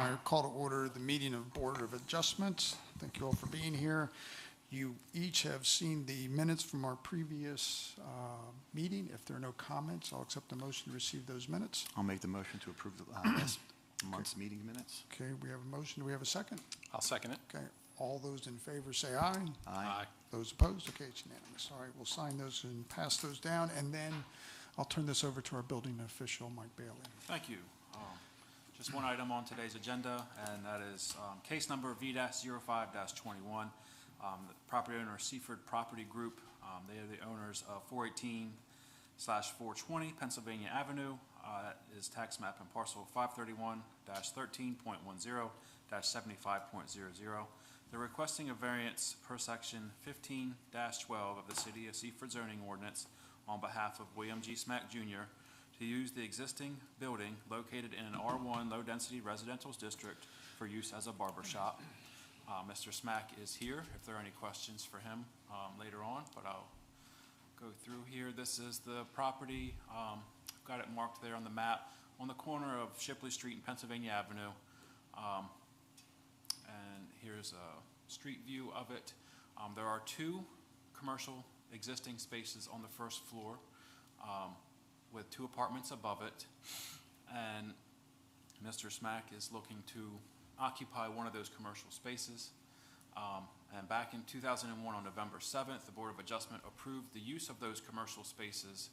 I call to order the meeting of Board of Adjustments. Thank you all for being here. You each have seen the minutes from our previous meeting. If there are no comments, I'll accept the motion to receive those minutes. I'll make the motion to approve the last month's meeting minutes. Okay, we have a motion. Do we have a second? I'll second it. Okay, all those in favor say aye. Aye. Those opposed? Okay, it's unanimous. All right, we'll sign those and pass those down, and then I'll turn this over to our building official, Mike Bailey. Thank you. Just one item on today's agenda, and that is case number V-05-21. The property owner, Seaford Property Group, they are the owners of 418/420 Pennsylvania Avenue. That is tax map and parcel 531-13.10-75.00. They're requesting a variance per section 15-12 of the City of Seaford zoning ordinance on behalf of William G. Smack Jr. to use the existing building located in an R1 low-density residential district for use as a barber shop. Mr. Smack is here if there are any questions for him later on, but I'll go through here. This is the property. I've got it marked there on the map on the corner of Shipley Street and Pennsylvania Avenue. And here's a street view of it. There are two commercial existing spaces on the first floor with two apartments above it. And Mr. Smack is looking to occupy one of those commercial spaces. And back in 2001 on November 7th, the Board of Adjustment approved the use of those commercial spaces,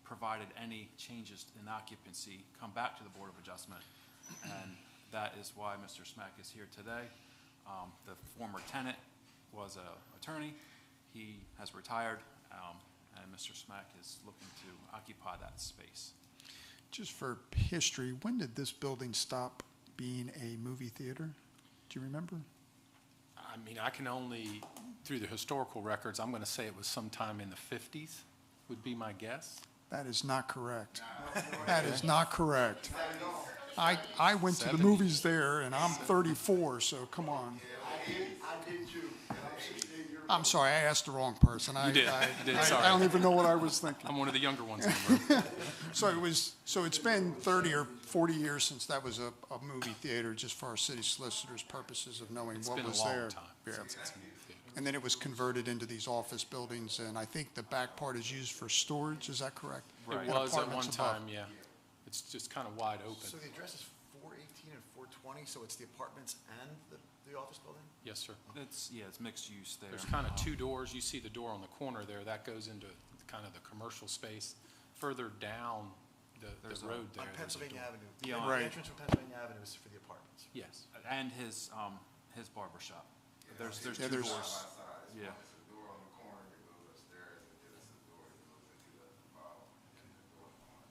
provided any changes in occupancy come back to the Board of Adjustment. And that is why Mr. Smack is here today. The former tenant was an attorney. He has retired, and Mr. Smack is looking to occupy that space. Just for history, when did this building stop being a movie theater? Do you remember? I mean, I can only, through the historical records, I'm going to say it was sometime in the 50s, would be my guess. That is not correct. That is not correct. I went to the 70s. movies there, and I'm 34, so come on. I did too. I'm sorry, I asked the wrong person. You did. Sorry. I don't even know what I was thinking. I'm one of the younger ones in the room. So it's been 30 or 40 years since that was a movie theater, just for our city solicitors' purposes of knowing It's what been was a long there. time Yeah. since it's moved theater. And then it was converted into these office buildings, and I think the back part is used for storage. Is that correct? Right. It And was at one apartments above. time, yeah. It's just kind of wide open. So the address is 418 and 420, so it's the apartments and the office building? Yes, sir. It's mixed use there. There's kind of two doors. You see the door on the corner there. That goes into kind of the commercial space. Further down the There's a- road there. On there's a Pennsylvania door. Avenue. Yeah, The Right. entrance from Pennsylvania Avenue is for the apartments. Yes. And his barber shop. There's two there's- doors. It's Yeah. a door on the corner that goes upstairs, and then it's a door that goes into the bottom, and then the door on the corner.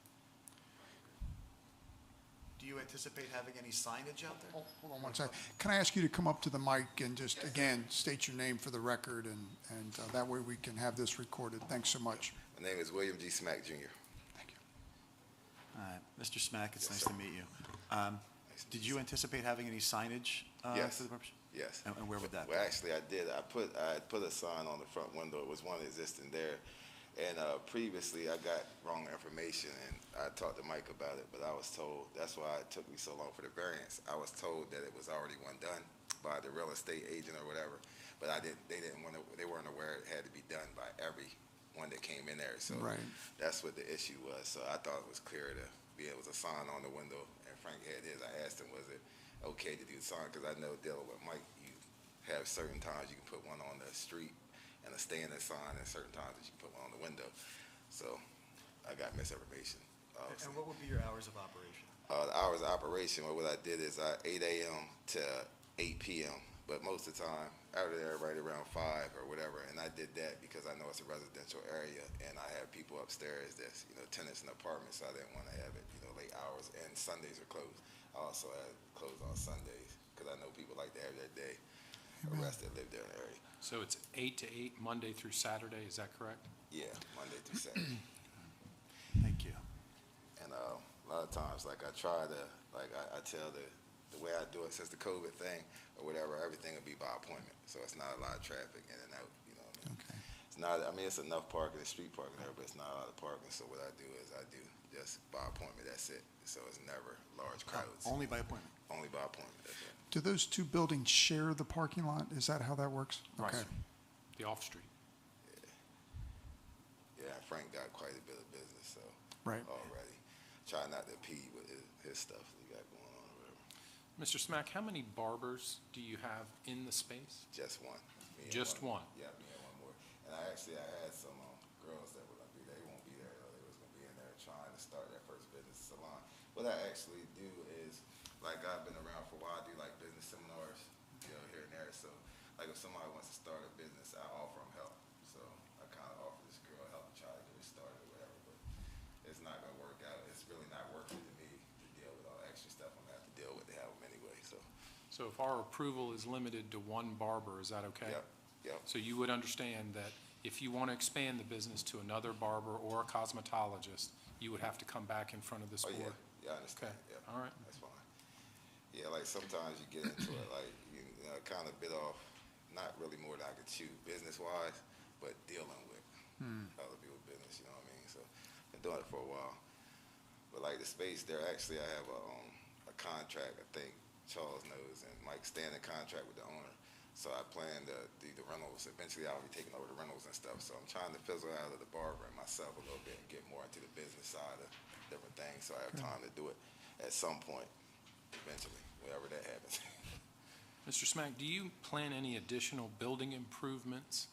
Do you anticipate having any signage out there? Hold on one second. Can I ask you to come up to the mic and just, again, state your name for the record, and that way we can have this recorded. Thanks so much. My name is William G. Smack Jr. Thank you. Mr. Smack, it's nice to meet you. Did you anticipate having any signage Yes. for the purpose? Yes. And where would that be? Well, actually, I did. I put a sign on the front window. It was one existing there. And previously, I got wrong information, and I talked to Mike about it, but I was told, that's why it took me so long for the variance. I was told that it was already one done by the real estate agent or whatever, but they weren't aware it had to be done by everyone that came in there. So Right. that's what the issue was. So I thought it was clear to be able to sign on the window, and Frank had his. I asked him, was it okay to do the sign? Because I know dealing with Mike, you have certain times you can put one on the street and a standing sign, and certain times that you can put one on the window. So I got misinformation. And what would be your hours of operation? The hours of operation, what I did is 8 a.m. to 8 p.m. But most of the time, out of there right around 5 or whatever. And I did that because I know it's a residential area, and I have people upstairs that's, tenants in apartments, so I didn't want to have it, late hours, and Sundays are closed. I also had closed on Sundays because I know people like to have their day, the rest that live there in the area. So it's 8 to 8, Monday through Saturday, is that correct? Yeah, Monday through Saturday. Thank you. And a lot of times, like I try to, I tell the way I do it since the COVID thing or whatever, everything will be by appointment. So it's not a lot of traffic in and out, you know what I mean? Okay. It's not, it's enough parking, the street parking there, but it's not a lot of parking. So what I do is I do just by appointment that's it. So it's never large crowds. Only by appointment. Only by appointment, that's it. Do those two buildings share the parking lot? Is that how that works? Right. Okay. The off-street. Yeah, Frank got quite a bit of business, so. Right. Already. Try not to impede with his stuff that he got going on or whatever. Mr. Smack, how many barbers do you have in the space? Just one. Me and Just one? Yeah, me and one more. And I had some girls that were gonna be there. They won't be there though. They was gonna be in there trying to start their first business salon. What I actually do is, like, I've been around for a while. I do like business seminars, here and there. So, like, if somebody wants to start a business, I offer them help. So I kind of offer this girl help to try to get it started or whatever. But it's not gonna work out. It's really not worth it to me to deal with all the extra stuff I'm gonna have to deal with to have them anyway. So, So if our approval is limited to one barber, is that okay? yep, yep. So you would understand that if you want to expand the business to another barber or a cosmetologist, you would have to come back in front of this Oh, yeah, board? yeah, I understand, Okay, yeah. all right. That's fine. Yeah, like sometimes you get into it, like, kind of bit off, not really more than I could chew business-wise, but dealing with other people's business, you know what I mean? So, been doing it for a while. But like the space there, actually, I have a contract, I think Charles knows, and Mike Stanley contract with the owner. So I plan to do the rentals. Eventually, I'll be taking over the rentals and stuff. So I'm trying to fizzle out of the barber and myself a little bit and get more into the business side of different things. So I have time to do it at some point, eventually, whenever that happens. Mr. Smack, do you plan any additional building improvements?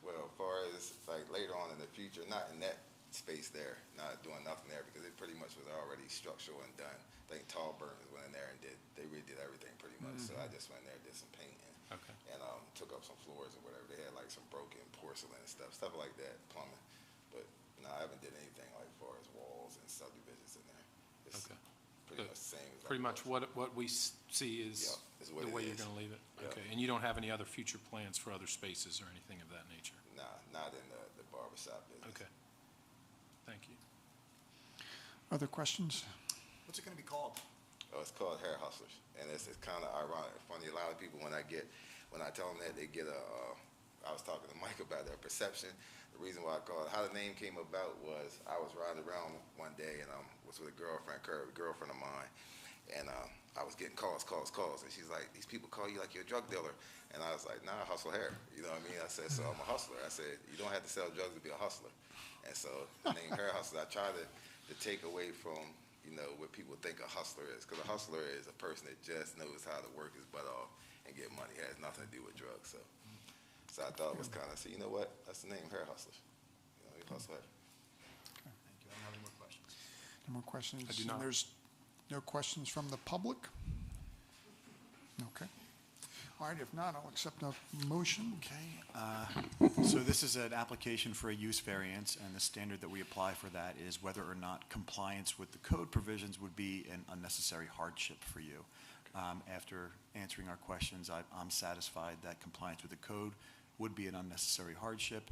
Well, as far as like later on in the future, not in that space there, not doing nothing there because it pretty much was already structural and done. I think Tall Burns went in there and they redid everything pretty much. So I just went in there and did some painting. Okay. And took up some floors or whatever. They had like some broken porcelain and stuff like that, plumbing. But no, I haven't did anything like far as walls and subdivisions in there. It's Okay. pretty Good. much the same as Pretty like much what we see is Yeah, is what the it way you're is. going to leave it? Yeah. Okay, and you don't have any other future plans for other spaces or anything of that nature? Nah, not in the barber shop business. Okay. Thank you. Other questions? What's it gonna be called? Oh, it's called Hair Hustlers, and it's kind of ironic, funny. A lot of people when I tell them that, they get I was talking to Mike about their perception. The reason why I called, how the name came about was I was riding around one day and was with a girlfriend of mine, and I was getting calls, and she's like, "These people call you like you're a drug dealer," and I was like, "Nah, I hustle hair." You know what I mean? I said, "So I'm a hustler." I said, "You don't have to sell drugs to be a hustler," and so the name Hair Hustler, I try to take away from what people think a hustler is, because a hustler is a person that just knows how to work his butt off and get money. It has nothing to do with drugs. So I thought it was kind of, so you know what? That's the name, Hair Hustlers. You hustle hair. Thank you. I don't have any more questions. No more questions? I do not. There's no questions from the public? Okay. All right, if not, I'll accept a motion. Okay. So this is an application for a use variance, and the standard that we apply for that is whether or not compliance with the code provisions would be an unnecessary hardship for you. After answering our questions, I'm satisfied that compliance with the code would be an unnecessary hardship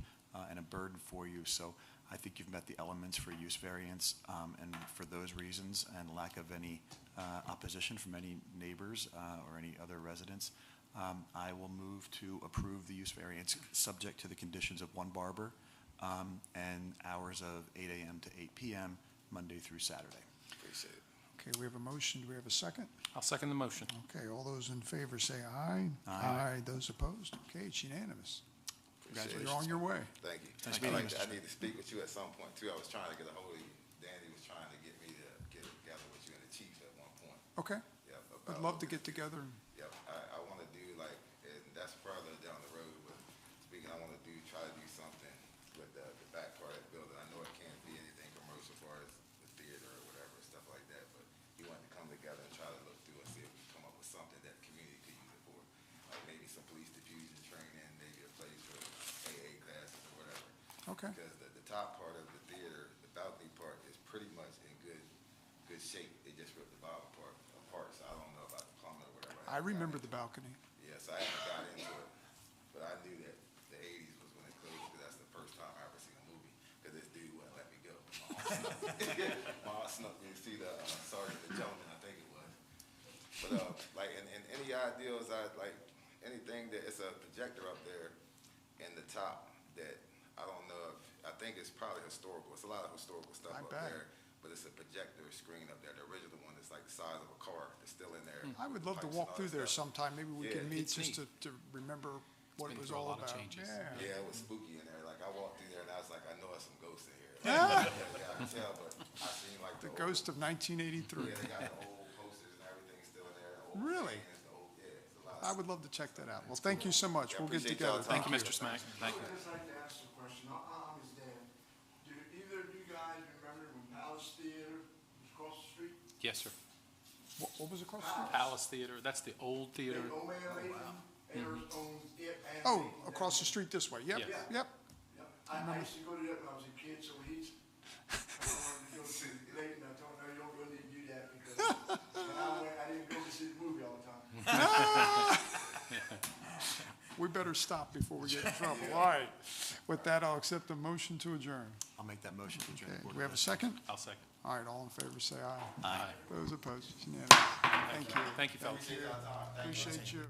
and a burden for you. So I think you've met the elements for use variance, and for those reasons and lack of any opposition from any neighbors or any other residents, I will move to approve the use variance subject to the conditions of one barber and hours of 8 a.m. to 8 p.m. Monday through Saturday. Appreciate it. Okay, we have a motion. Do we have a second? I'll second the motion. Okay, all those in favor say aye. Aye. Those opposed? Okay, it's unanimous. Appreciate it. You're on your way. Thank you. Nice meeting you, Mr. I need to speak with you at some point too. I was trying to get a hold of you. Danny was trying to get me to get together with you and the chief at one point. Okay, Yep. I'd love to get together. Yep. I want to do like, and that's further down the road, but speaking, I want to try to do something with the back part of the building. I know it can't be anything commercial as far as the theater or whatever, stuff like that, but he wanted to come together and try to look through and see if we can come up with something that the community could use it for. Like maybe some police diffusion training, maybe a place for AA classes or whatever. Okay. Because the top part of the theater, the balcony part, is pretty much in good shape. They just ripped the bottom part apart, so I don't know about the plumbing or whatever. I remember the balcony. Yes, I haven't got into it, but I knew that the '80s was when it closed, because that's the first time I ever seen a movie, because this dude wouldn't let me go. My aunt snuck me to see the Sergeant the Gentleman, I think it was. But like, and any ideas, like anything that, it's a projector up there in the top that I don't know if, I think it's probably historical. It's a lot of historical stuff I up bet. there. but it's a projector screen up there. The original one is like the size of a car. It's still in there. I would love to Pipes and walk all through that there stuff. sometime. Maybe we Yeah. can meet It's just neat. to remember what it been was through a all lot of about. changes. Yeah. Yeah, it was spooky in there. Like I walked through there and I was like, I know there's some ghosts in here. Like, yeah, I can tell, but I seen like The old- ghost of 1983. Yeah, they got the old posters and everything still in there. The old Really? paintings, the old- yeah, it's a lot. I would love to check that out. Well, thank you so much. Yeah, We'll get appreciate y'all together. time. Thank you, Mr. Smack. Thank you. I'd just like to ask a question. I'm his dad. Do either of you guys remember when Palace Theater was across the street? Yes, sir. What was it across the street? Palace Theater, that's the old theater. Big old man lady, Ayers owned it and. Oh, the- across the street this way. Yep, Yes. yep. Yep. I used to go to that when I was a kid, so I wanted to go to Layton. I told him, no, you don't really need to do that because when I went, I didn't go to see the movie all the time. We better stop before we get in trouble. All right. With that, I'll accept the motion to adjourn. I'll make that motion to adjourn. Okay, the Board we of have a second? I'll second. All right, all in favor, say aye. Aye. Those opposed, it's unanimous. Thank you. Thank you, fellas. Appreciate you.